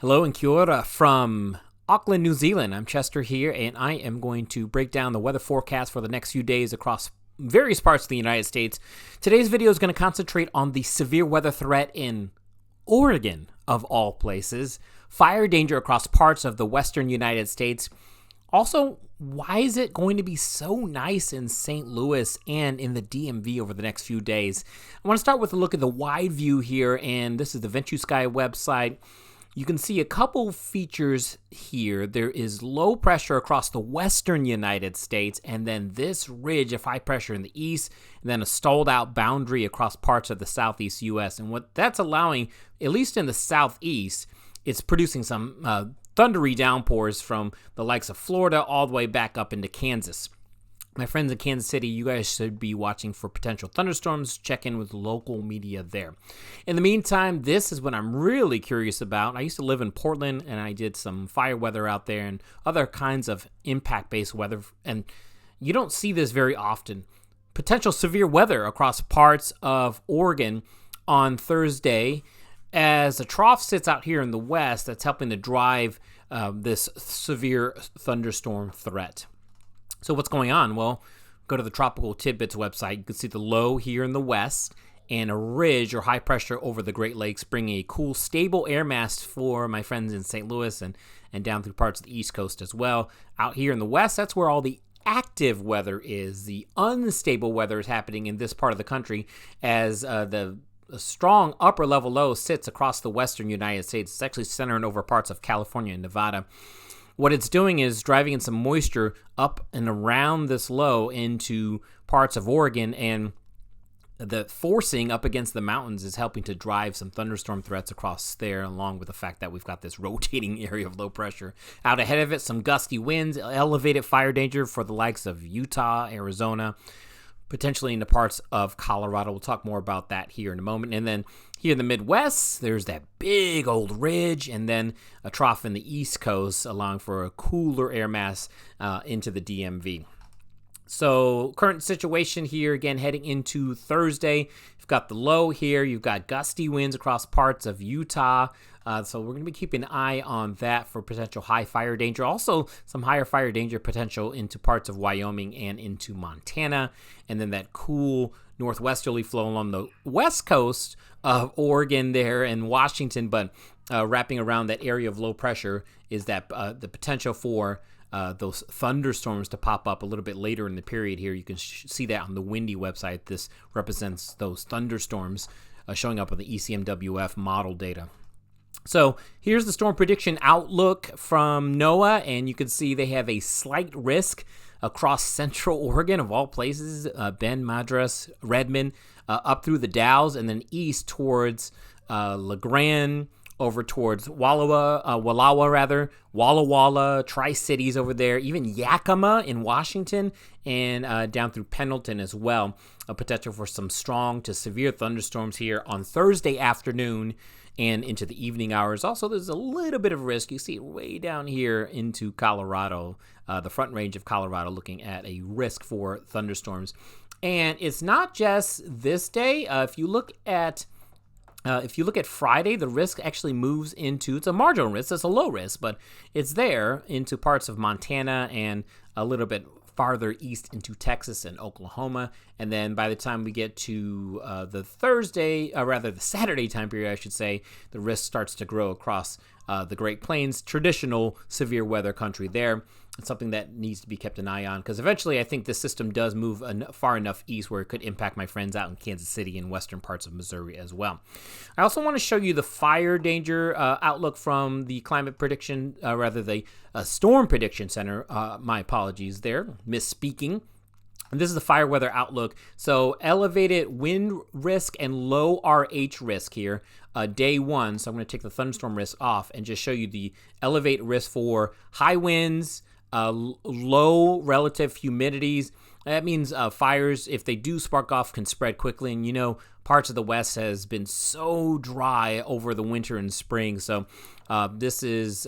Hello and kia ora from Auckland, New Zealand. I'm Chester here, and I am going to break down the weather forecast for the next few days across various parts of the United States. Today's video is going to concentrate on the severe weather threat in Oregon, of all places, fire danger across parts of the western United States. Also, why is it going to be so nice in St. Louis and in the DMV over the next few days? I want to start with a look at the wide view here, and this is the VentuSky website. You can see a couple features here. There is low pressure across the western United States, and then this ridge of high pressure in the east, and then a stalled out boundary across parts of the southeast U.S. And what that's allowing, at least in the southeast, it's producing some thundery downpours from the likes of Florida all the way back up into Kansas. My friends in Kansas City, you guys should be watching for potential thunderstorms. Check in with local media there. In the meantime, this is what I'm really curious about. I used to live in Portland, and I did some fire weather out there and other kinds of impact-based weather, and you don't see this very often. Potential severe weather across parts of Oregon on Thursday as a trough sits out here in the west that's helping to drive this severe thunderstorm threat. So what's going on? Well, go to the Tropical Tidbits website. You can see the low here in the west and a ridge or high pressure over the Great Lakes, bringing a cool, stable air mass for my friends in St. Louis and down through parts of the East Coast as well. Out here in the west, that's where all the active weather is. The unstable weather is happening in this part of the country as the strong upper level low sits across the western United States. It's actually centering over parts of California and Nevada. What it's doing is driving in some moisture up and around this low into parts of Oregon, and the forcing up against the mountains is helping to drive some thunderstorm threats across there, along with the fact that we've got this rotating area of low pressure. Out ahead of it, some gusty winds, elevated fire danger for the likes of Utah, Arizona, potentially into parts of Colorado. We'll talk more about that here in a moment. And then here in the Midwest, there's that big old ridge and then a trough in the East Coast, allowing for a cooler air mass into the DMV. So current situation here, again, heading into Thursday, you've got the low here. You've got gusty winds across parts of Utah. So we're going to be keeping an eye on that for potential high fire danger. Also, some higher fire danger potential into parts of Wyoming and into Montana. And then that cool northwesterly flow along the west coast of Oregon there and Washington. But wrapping around that area of low pressure is that the potential for those thunderstorms to pop up a little bit later in the period here. You can see that on the Windy website. This represents those thunderstorms showing up on the ECMWF model data. So here's the storm prediction outlook from NOAA, and you can see they have a slight risk across central Oregon, of all places, Bend, Madras, Redmond, up through the Dalles, and then east towards La Grande, over towards Walla Walla, Tri-Cities over there, even Yakima in Washington, and down through Pendleton as well. A potential for some strong to severe thunderstorms here on Thursday afternoon and into the evening hours. Also, there's a little bit of risk. You see it way down here into Colorado, the front range of Colorado, looking at a risk for thunderstorms. And it's not just this day. If you look at Friday, the risk actually moves into, it's a marginal risk, it's a low risk, but it's there into parts of Montana and a little bit farther east into Texas and Oklahoma. And then by the time we get to the Saturday time period, I should say, the risk starts to grow across the Great Plains, traditional severe weather country there. It's something that needs to be kept an eye on because eventually I think this system does move far enough east where it could impact my friends out in Kansas City and western parts of Missouri as well. I also want to show you the fire danger outlook from the climate prediction, the storm prediction center. My apologies there, misspeaking. And this is the fire weather outlook. So elevated wind risk and low RH risk here, day one. So I'm going to take the thunderstorm risk off and just show you the elevate risk for high winds, low relative humidities. That means fires, if they do spark off, can spread quickly. And parts of the West has been so dry over the winter and spring. So this is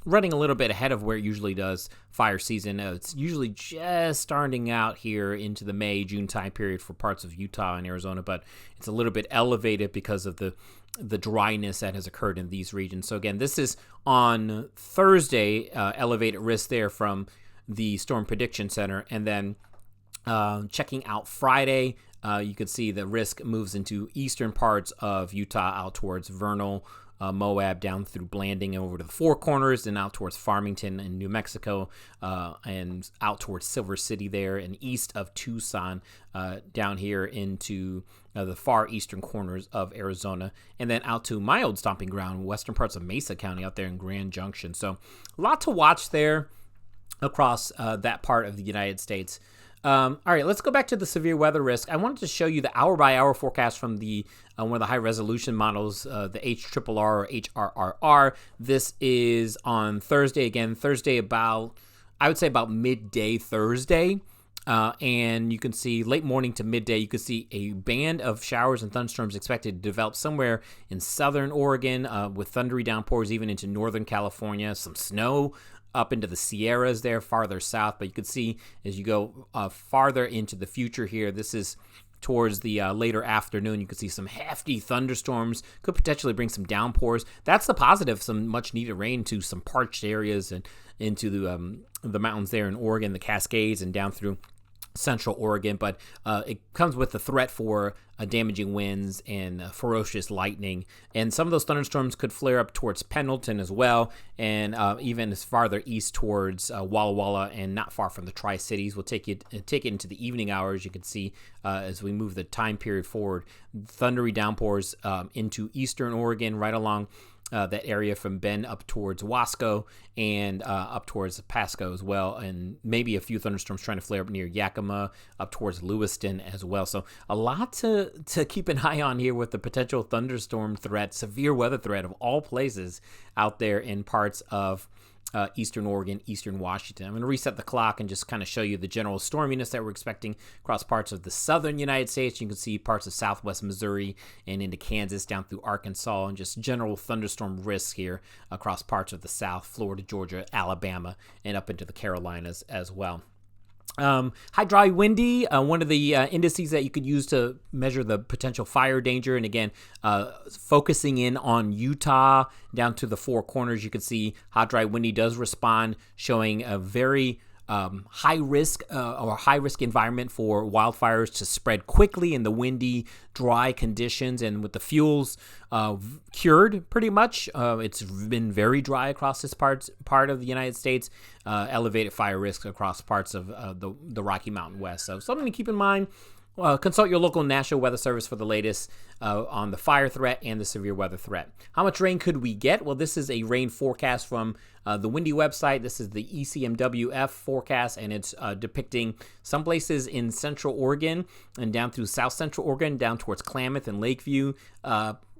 running a little bit ahead of where it usually does fire season. It's usually just starting out here into the May, June time period for parts of Utah and Arizona, but it's a little bit elevated because of the dryness that has occurred in these regions. So again, this is on Thursday, elevated risk there from the Storm Prediction Center. And then checking out Friday, you can see the risk moves into eastern parts of Utah out towards Vernal, Moab, down through Blanding and over to the Four Corners, and out towards Farmington in New Mexico, and out towards Silver City there, and east of Tucson, down here into the far eastern corners of Arizona, and then out to my old stomping ground, western parts of Mesa County out there in Grand Junction. So a lot to watch there across that part of the United States. All right, let's go back to the severe weather risk. I wanted to show you the hour-by-hour forecast from the one of the high-resolution models, the HRRR or HRRR. This is on Thursday. Again, Thursday I would say about midday Thursday. And you can see late morning to midday, you can see a band of showers and thunderstorms expected to develop somewhere in southern Oregon, with thundery downpours even into northern California, some snow up into the Sierras there farther south. But you can see as you go farther into the future here, this is towards the later afternoon, you can see some hefty thunderstorms, could potentially bring some downpours. That's the positive, some much needed rain to some parched areas and into the mountains there in Oregon, the Cascades, and down through central Oregon. But it comes with the threat for damaging winds and ferocious lightning. And some of those thunderstorms could flare up towards Pendleton as well, and even as farther east towards Walla Walla and not far from the Tri-Cities. We'll take it into the evening hours. You can see as we move the time period forward, thundery downpours into eastern Oregon, right along that area from Bend up towards Wasco and up towards Pasco as well, and maybe a few thunderstorms trying to flare up near Yakima, up towards Lewiston as well. So a lot to keep an eye on here with the potential thunderstorm threat, severe weather threat of all places out there in parts of eastern Oregon, eastern Washington. I'm going to reset the clock and just kind of show you the general storminess that we're expecting across parts of the southern United States. You can see parts of southwest Missouri and into Kansas, down through Arkansas, and just general thunderstorm risk here across parts of the South, Florida, Georgia, Alabama, and up into the Carolinas as well. High, dry, windy, one of the indices that you could use to measure the potential fire danger. And again, focusing in on Utah down to the Four Corners, you can see hot, dry, windy does respond, showing a very high risk environment for wildfires to spread quickly in the windy, dry conditions. And with the fuels cured pretty much, it's been very dry across this part of the United States. Elevated fire risk across parts of the Rocky Mountain West. So something to keep in mind. Consult your local National Weather Service for the latest on the fire threat and the severe weather threat. How much rain could we get? Well, this is a rain forecast from the Windy website. This is the ECMWF forecast, and it's depicting some places in central Oregon and down through south central Oregon, down towards Klamath and Lakeview.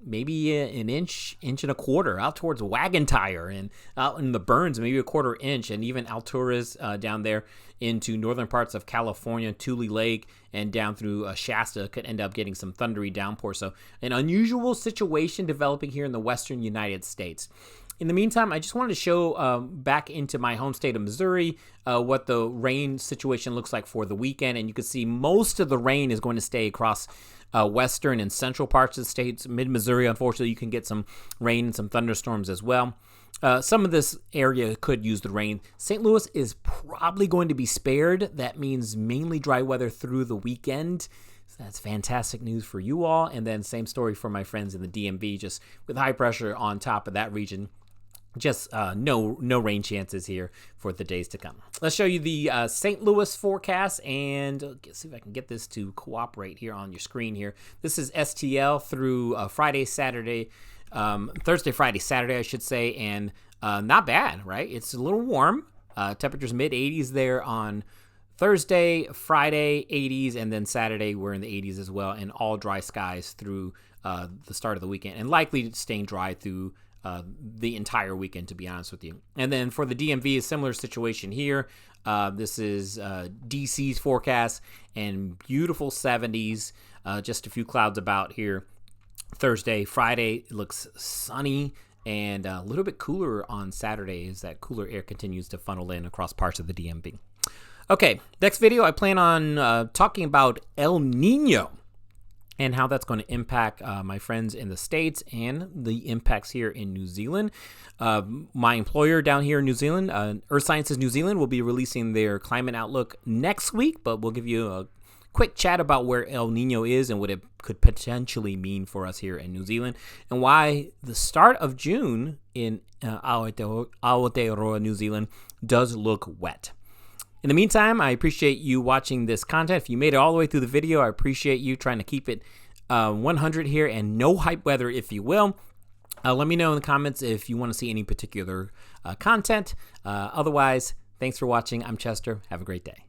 Maybe an inch and a quarter out towards Wagon Tire, and out in the Burns, maybe a quarter inch, and even Alturas down there into northern parts of California, Tule Lake, and down through Shasta could end up getting some thundery downpour. So an unusual situation developing here in the western United States. In the meantime, I just wanted to show back into my home state of Missouri what the rain situation looks like for the weekend. And you can see most of the rain is going to stay across western and central parts of the states. Mid-Missouri, unfortunately, you can get some rain and some thunderstorms as well. Some of this area could use the rain. St. Louis is probably going to be spared. That means mainly dry weather through the weekend. So that's fantastic news for you all. And then same story for my friends in the DMV, just with high pressure on top of that region. Just no rain chances here for the days to come. Let's show you the St. Louis forecast, and see if I can get this to cooperate here on your screen here. This is STL through Thursday, Friday, Saturday, I should say, and not bad, right? It's a little warm. Temperatures mid-80s there on Thursday, Friday, 80s, and then Saturday we're in the 80s as well, and all dry skies through the start of the weekend, and likely staying dry through the entire weekend, to be honest with you. And then for the DMV, a similar situation here. This is DC's forecast, and beautiful 70s, just a few clouds about here. Thursday, Friday, it looks sunny and a little bit cooler on Saturday as that cooler air continues to funnel in across parts of the DMV. Okay, next video I plan on talking about El Nino and how that's going to impact my friends in the States and the impacts here in New Zealand. My employer down here in New Zealand, Earth Sciences New Zealand, will be releasing their climate outlook next week, but we'll give you a quick chat about where El Nino is and what it could potentially mean for us here in New Zealand, and why the start of June in Aotearoa, New Zealand does look wet. In the meantime, I appreciate you watching this content. If you made it all the way through the video, I appreciate you trying to keep it 100 here and no hype weather, if you will. Let me know in the comments if you want to see any particular content. Otherwise, thanks for watching. I'm Chester. Have a great day.